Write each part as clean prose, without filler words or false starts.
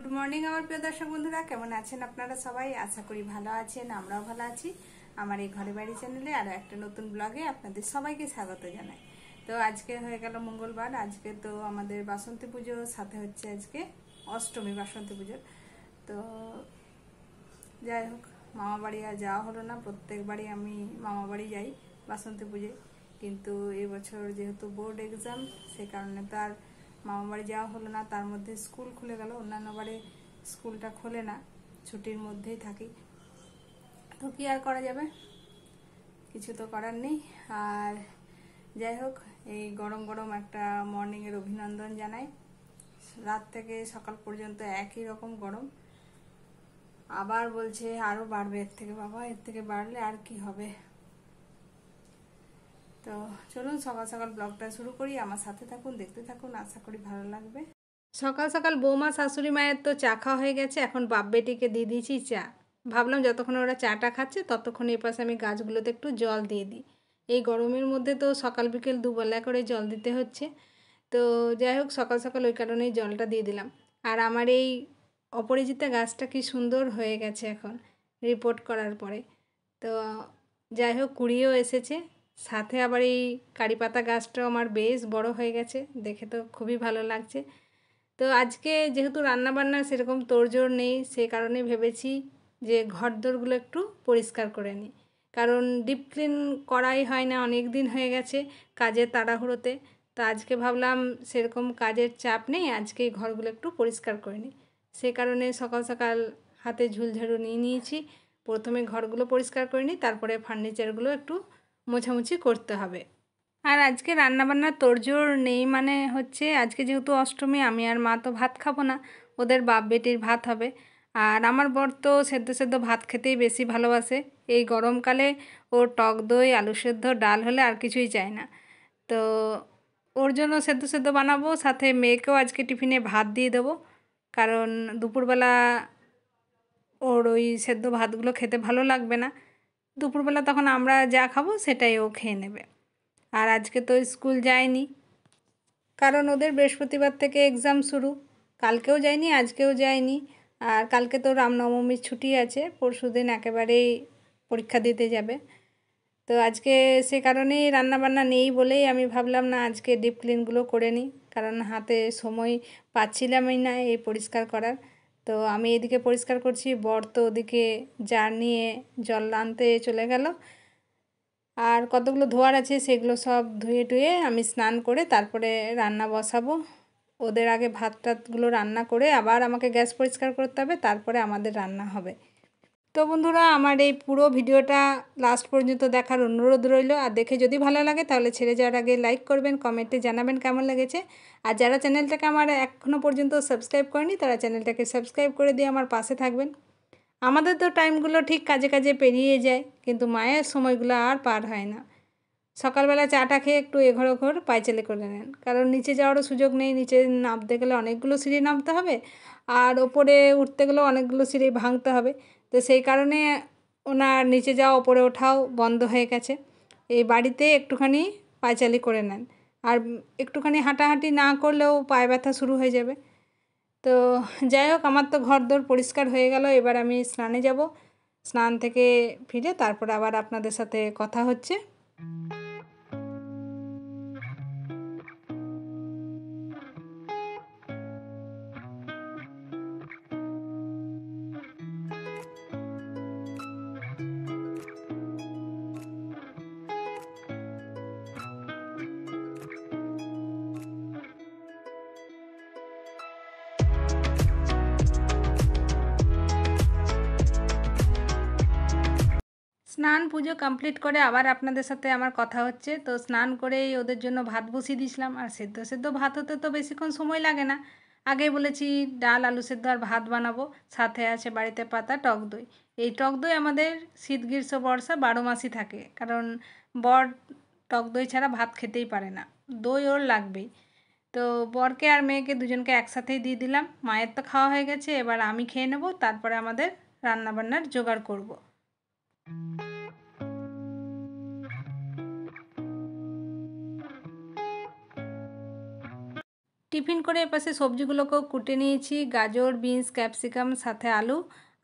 Good morning আমার প্রিয় দর্শক বন্ধুরা, কেমন আছেন আপনারা সবাই? আশা করি ভালো আছেন, আমরাও ভালো আছি। আমার এই ঘরে বাড়ি চ্যানেলে আরো একটা নতুন ব্লগে আপনাদের সবাইকে স্বাগত জানাই। তো আজকে হয়ে গেল মঙ্গলবার, আজকে তো আমাদের বাসন্তী পুজো, সাথে হচ্ছে আজকে অষ্টমী বাসন্তী পুজোর। তো যাই হোক, মামা বাড়ি আর যাওয়া হলো না। প্রত্যেকবারই আমি মামা বাড়ি যাই বাসন্তী পুজোয়, কিন্তু এবছর যেহেতু বোর্ড এক্সাম, সে কারণে তো আর মামা বাড়ি যাওয়া হলো না। তার মধ্যে স্কুল খুলে গেল, অন্যান্য বারে স্কুলটা খোলে না, ছুটির মধ্যেই থাকি। তো কি আর করা যাবে, কিছু তো করার নেই। আর যাই হোক, এই গরম গরম একটা মর্নিংয়ের অভিনন্দন জানাই। রাত থেকে সকাল পর্যন্ত একই রকম গরম, আবার বলছে আরো বাড়বে এর থেকে। বাবা, এর থেকে বাড়লে আর কি হবে। তো চলুন সকাল সকাল ব্লগটা শুরু করি, আমার সাথে থাকুন, দেখতে থাকুন, আশা করি ভালো লাগবে। সকাল সকাল বৌমা শাশুড়ি মায়ের তো চা খাওয়া হয়ে গেছে, এখন বাপ বেটিকে দিয়ে দিয়েছি চা। ভাবলাম যতক্ষণ ওরা চাটা খাচ্ছে ততক্ষণ এই পাশে আমি গাছগুলোতে একটু জল দিয়ে দিই। এই গরমের মধ্যে তো সকাল বিকেল দুবেলা করে জল দিতে হচ্ছে। তো যাই হোক, সকাল সকাল ওই কারণেই জলটা দিয়ে দিলাম। আর আমার এই অপরাজিতা গাছটা কি সুন্দর হয়ে গেছে এখন রিপোর্ট করার পরে। তো যাই হোক, কুড়িয়েও এসেছে, সাথে আবার এই কারি পাতা গাছটাও আমার বেশ বড় হয়ে গেছে, দেখে তো খুবই ভালো লাগছে। তো আজকে যেহেতু রান্নাবান্নার সেরকম তোড়জোড় নেই, সে কারণে ভেবেছি যে ঘরদোরগুলো একটু পরিষ্কার করে নিই। কারণ ডিপ ক্লিন করাই হয় না, অনেক দিন হয়ে গেছে কাজের তাড়াহুড়োতে। তো আজকে ভাবলাম সেরকম কাজের চাপ নেই, আজকে এই ঘরগুলো একটু পরিষ্কার করে নিই। সে কারণে সকাল সকাল হাতে ঝুলঝাড়ু নিয়ে নিয়েছি। প্রথমে ঘরগুলো পরিষ্কার করে নিই, তারপরে ফার্নিচারগুলো একটু মোছামুছি করতে হবে। আর আজকে রান্নাবান্নার তোড়জোড় নেই, মানে হচ্ছে আজকে যেহেতু অষ্টমী, আমি আর মা তো ভাত খাবো না, ওদের বাপ বেটির ভাত হবে। আর আমার বর তো সেদ্ধ সেদ্ধ ভাত খেতেই বেশি ভালোবাসে। এই গরমকালে ও টক দই, আলু সেদ্ধ, ডাল হলে আর কিছুই চায় না। তো ওর জন্য সেদ্ধ সেদ্ধ বানাবো, সাথে মেয়েকেও আজকে টিফিনে ভাত দিয়ে দেবো। কারণ দুপুরবেলা ওর ওই সেদ্ধ ভাতগুলো খেতে ভালো লাগবে না, দুপুরবেলা তখন আমরা যা খাবো সেটাই ও খেয়ে নেবে। আর আজকে তো স্কুল যায়নি, কারণ ওদের বৃহস্পতিবার থেকে এক্সাম শুরু। কালকেও যায়নি, আজকেও যায়নি। আর কালকে তো রামনবমীর ছুটি আছে, পরশুদিন একেবারেই পরীক্ষা দিতে যাবে। তো আজকে সে কারণেই রান্নাবান্না নেই বলেই আমি ভাবলাম না, আজকে ডিপ ক্লিনগুলো করে নিই। কারণ হাতে সময় পাচ্ছিলামই না এই পরিষ্কার করার। তো আমি এদিকে পরিষ্কার করছি, বর তো ওদিকে জার নিয়ে জল আনতে চলে গেল। আর কতগুলো ধোয়ার আছে, সেগুলো সব ধুয়ে টুয়ে আমি স্নান করে তারপরে রান্না বসাবো। ওদের আগে ভাত টাতগুলো রান্না করে আবার আমাকে গ্যাস পরিষ্কার করতে হবে, তারপরে আমাদের রান্না হবে। তো বন্ধুরা, আমার এই পুরো ভিডিওটা লাস্ট পর্যন্ত দেখার অনুরোধ রইল। আর দেখে যদি ভালো লাগে তাহলে ছেড়ে যাওয়ার আগে লাইক করবেন, কমেন্টে জানাবেন কেমন লেগেছে। আর যারা চ্যানেলটাকে আমার এখনও পর্যন্ত সাবস্ক্রাইব করেনি, তারা চ্যানেলটাকে সাবস্ক্রাইব করে দিয়ে আমার পাশে থাকবেন। আমাদের তো টাইমগুলো ঠিক কাজে কাজে পেরিয়ে যায়, কিন্তু মায়ের সময়গুলো আর পার হয় না। সকালবেলা চাটা খেয়ে একটু এঘর ওঘর পায়চালি করে নেন, কারণ নিচে যাওয়ারও সুযোগ নেই। নিচে নামতে গেলে অনেকগুলো সিঁড়ি নামতে হবে, আর ওপরে উঠতে গেলেও অনেকগুলো সিঁড়ি ভাঙতে হবে। তো সেই কারণে ওনার নিচে যাওয়া ওপরে ওঠাও বন্ধ হয়ে গেছে। এই বাড়িতে একটুখানি পায়চালি করে নেন, আর একটুখানি হাঁটাহাঁটি না করলেও পায়ে ব্যথা শুরু হয়ে যাবে। তো যাই হোক, আমার তো ঘরদোর পরিষ্কার হয়ে গেল, এবার আমি স্নানে যাব। স্নান থেকে ফিরে তারপর আবার আপনাদের সাথে কথা হচ্ছে। স্নান পুজো কমপ্লিট করে আবার আপনাদের সাথে আমার কথা হচ্ছে। তো স্নান করেই ওদের জন্য ভাত বসিয়ে দিয়েছিলাম। আর সেদ্ধ সেদ্ধ ভাত হতে তো বেশিক্ষণ সময় লাগে না। আগেই বলেছি ডাল, আলু সেদ্ধ আর ভাত বানাবো, সাথে আছে বাড়িতে পাতা টক দই। এই টক দই আমাদের শীত গ্রীষ্ম বর্ষা 12 মাসই থাকে, কারণ বর টক দই ছাড়া ভাত খেতেই পারে না, দই ওর লাগবেই। তো বরকে আর মেয়েকে দুজনকে একসাথেই দিয়ে দিলাম। মায়ের তো খাওয়া হয়ে গেছে, এবার আমি খেয়ে নেব, তারপরে আমাদের রান্নাবান্নার জোগাড় করব। টিফিন করে এপাশে সবজিগুলোকেও কুটে নিয়েছি, গাজর, বিনস, ক্যাপসিকাম, সাথে আলু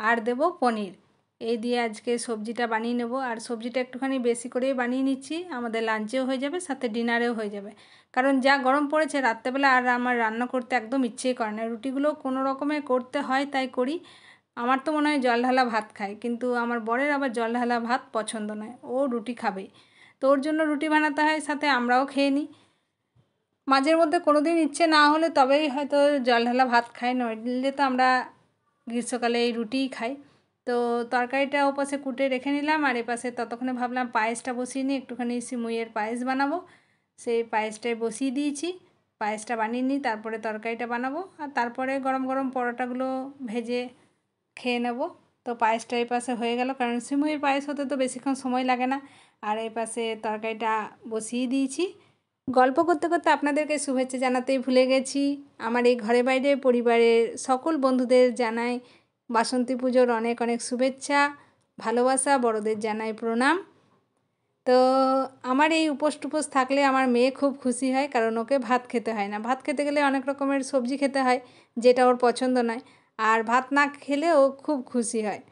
আর দেব পনির। এই দিয়ে আজকে সবজিটা বানিয়ে নেব। আর সবজিটা একটুখানি বেশি করেই বানিয়ে নিচ্ছি, আমাদের লাঞ্চেও হয়ে যাবে, সাথে ডিনারেও হয়ে যাবে। কারণ যা গরম পড়েছে রাত্রেবেলা আর আমার রান্না করতে একদম ইচ্ছেই করে না। রুটিগুলো কোনো রকমে করতে হয় তাই করি। আমার তো মনে হয় জল ঢালা ভাত খায়, কিন্তু আমার বরের আবার জল ঢালা ভাত পছন্দ নয়, ও রুটি খাবেই। তো ওর জন্য রুটি বানাতে হয়, সাথে আমরাও খেয়ে নিই। মাঝের মধ্যে কোনো দিন ইচ্ছে না হলে তবেই হয়তো জল ঢালা ভাত খাই, নইলে তো আমরা গ্রীষ্মকালে এই রুটিই খাই। তো তরকারিটা ওপাশে কুটে রেখে নিলাম, আর এপাশে ততক্ষণে ভাবলাম পায়েসটা বসিয়ে নিই, একটুখানি সিমুইয়ের পায়েস বানাবো। সেই পায়েসটাই বসিয়ে দিয়েছি, পায়েসটা বানিয়ে নিই, তারপরে তরকারিটা বানাবো, আর তারপরে গরম গরম পরোটাগুলো ভেজে খেয়ে নেব। তো পায়েসটা এই পাশে হয়ে গেল, কারণ সিমুইয়ের পায়েস হতে তো বেশিক্ষণ সময় লাগে না। আর এই পাশে তরকারিটা বসিয়ে দিয়েছি। গল্প করতে করতে আপনাদেরকে শুভেচ্ছা জানাতেই ভুলে গেছি। আমার এই ঘরে বাইরে পরিবারের সকল বন্ধুদের জানাই বাসন্তী পুজোর অনেক অনেক শুভেচ্ছা, ভালোবাসা, বড়দের জানাই প্রণাম। তো আমার এই উপোস টুপোস থাকলে আমার মেয়ে খুব খুশি হয়, কারণ ওকে ভাত খেতে হয় না। ভাত খেতে গেলে অনেক রকমের সবজি খেতে হয়, যেটা ওর পছন্দ নয়। আর ভাত না খেলে ও খুব খুশি হয়।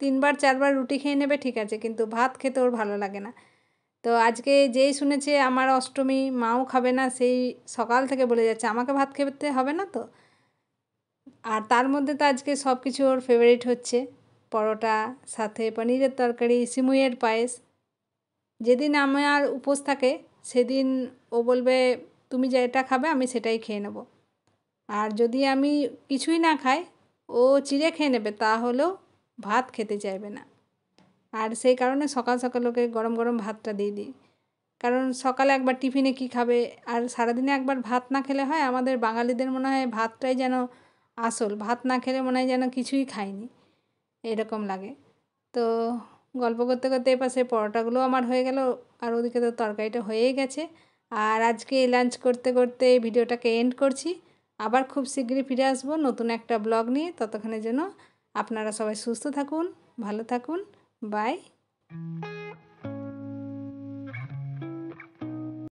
3বার 4বার রুটি খেয়ে নেবে ঠিক আছে, কিন্তু ভাত খেতে ওর ভালো লাগে না। তো আজকে যেই শুনেছে আমার অষ্টমী, মাও খাবে না, সেই সকাল থেকে বলে যাচ্ছে আমাকে ভাত খেতে হবে না তো। আর তার মধ্যে তো আজকে সব কিছু ওর ফেভারিট হচ্ছে, পরোটা, সাথে পনিরের তরকারি, সিমুইয়ের পায়েস। যেদিন আমার উপোস থাকে সেদিন ও বলবে তুমি যেটা খাবে আমি সেটাই খেয়ে নেব। আর যদি আমি কিছুই না খাই, ও চিড়ে খেয়ে নেবে, তাহলেও ভাত খেতে চাইবে না। আর সেই কারণে সকাল সকাল ওকে গরম গরম ভাতটা দিয়ে দিই। কারণ সকালে একবার টিফিনে কি খাবে, আর সারাদিনে একবার ভাত না খেলে হয়? আমাদের বাঙালিদের মনে হয় ভাতটাই যেন আসল, ভাত না খেলে মনে হয় যেন কিছুই খাইনি, এরকম লাগে। তো গল্প করতে করতে এপাশে পরোটাগুলো আমার হয়ে গেল, আর ওদিকে তো তরকারিটা হয়েই গেছে। আর আজকে লাঞ্চ করতে করতে ভিডিওটাকে এন্ড করছি। আবার খুব শীঘ্রই ফিরে আসবো নতুন একটা ব্লগ নিয়ে। ততক্ষণের জন্য আপনারা সবাই সুস্থ থাকুন, ভালো থাকুন, বাই।